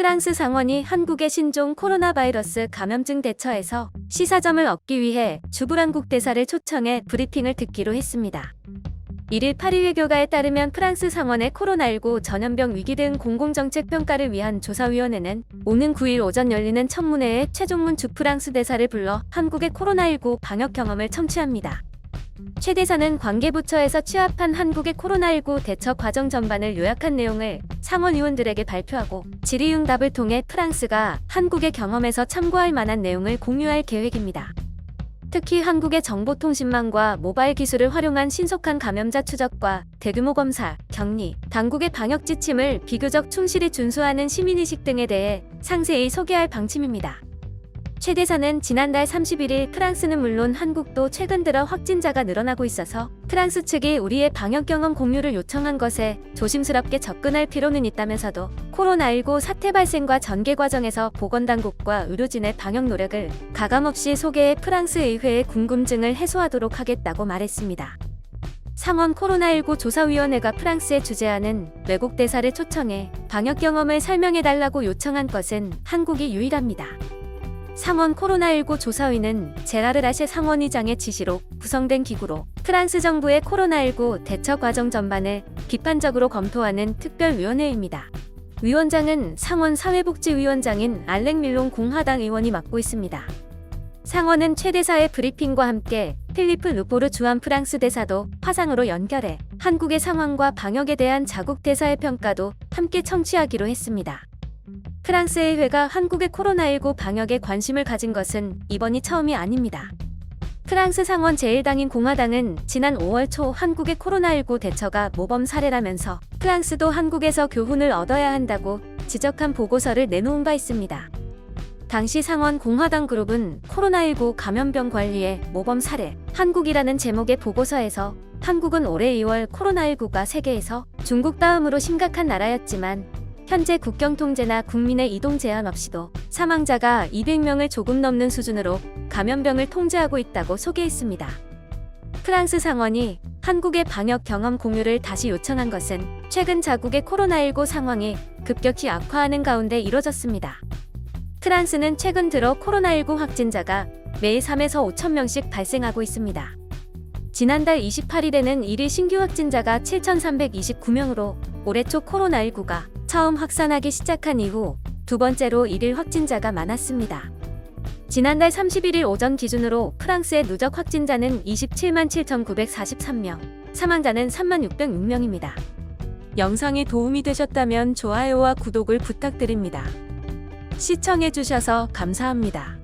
프랑스 상원이 한국의 신종 코로나 바이러스 감염증 대처에서 시사점을 얻기 위해 주불안국 대사를 초청해 브리핑을 듣기로 했습니다. 1일 파리 외교가에 따르면 프랑스 상원의 코로나19 전염병 위기 등 공공정책 평가를 위한 조사위원회는 오는 9일 오전 열리는 청문회에 최종문 주 프랑스 대사를 불러 한국의 코로나19 방역 경험을 청취합니다. 최 대사는 관계부처에서 취합한 한국의 코로나19 대처 과정 전반을 요약한 내용을 상원 의원들에게 발표하고 질의응답을 통해 프랑스가 한국의 경험에서 참고할 만한 내용을 공유할 계획입니다. 특히 한국의 정보통신망과 모바일 기술을 활용한 신속한 감염자 추적과 대규모 검사, 격리, 당국의 방역 지침을 비교적 충실히 준수하는 시민의식 등에 대해 상세히 소개할 방침입니다. 최 대사는 지난달 31일 프랑스는 물론 한국도 최근 들어 확진자가 늘어나고 있어서 프랑스 측이 우리의 방역 경험 공유를 요청한 것에 조심스럽게 접근할 필요는 있다면서도 코로나19 사태 발생과 전개 과정에서 보건당국과 의료진의 방역 노력을 가감없이 소개해 프랑스 의회의 궁금증을 해소하도록 하겠다고 말했습니다. 상원 코로나19 조사위원회가 프랑스에 주재하는 외국 대사를 초청해 방역 경험을 설명해달라고 요청한 것은 한국이 유일합니다. 상원 코로나19 조사위는 제라르 라셰 상원의장의 지시로 구성된 기구로 프랑스 정부의 코로나19 대처 과정 전반을 비판적으로 검토하는 특별위원회입니다. 위원장은 상원 사회복지위원장인 알랭 밀롱 공화당 의원이 맡고 있습니다. 상원은 최 대사의 브리핑과 함께 필리프 루포르 주한 프랑스 대사도 화상으로 연결해 한국의 상황과 방역에 대한 자국 대사의 평가도 함께 청취하기로 했습니다. 프랑스 의회가 한국의 코로나19 방역에 관심을 가진 것은 이번이 처음이 아닙니다. 프랑스 상원 제1당인 공화당은 지난 5월 초 한국의 코로나19 대처가 모범 사례라면서 프랑스도 한국에서 교훈을 얻어야 한다고 지적한 보고서를 내놓은 바 있습니다. 당시 상원 공화당 그룹은 코로나19 감염병 관리의 모범 사례 한국이라는 제목의 보고서에서 한국은 올해 2월 코로나19가 세계에서 중국 다음으로 심각한 나라였지만 현재 국경 통제나 국민의 이동 제한 없이도 사망자가 200명을 조금 넘는 수준으로 감염병을 통제하고 있다고 소개했습니다. 프랑스 상원이 한국의 방역 경험 공유를 다시 요청한 것은 최근 자국의 코로나19 상황이 급격히 악화하는 가운데 이뤄졌습니다. 프랑스는 최근 들어 코로나19 확진자가 매일 3에서 5천 명씩 발생하고 있습니다. 지난달 28일에는 1일 신규 확진자가 7,329명으로 올해 초 코로나19가 처음 확산하기 시작한 이후 두 번째로 1일 확진자가 많았습니다. 지난달 31일 오전 기준으로 프랑스의 누적 확진자는 27만 7,943명, 사망자는 3만 606명입니다. 영상이 도움이 되셨다면 좋아요와 구독을 부탁드립니다. 시청해주셔서 감사합니다.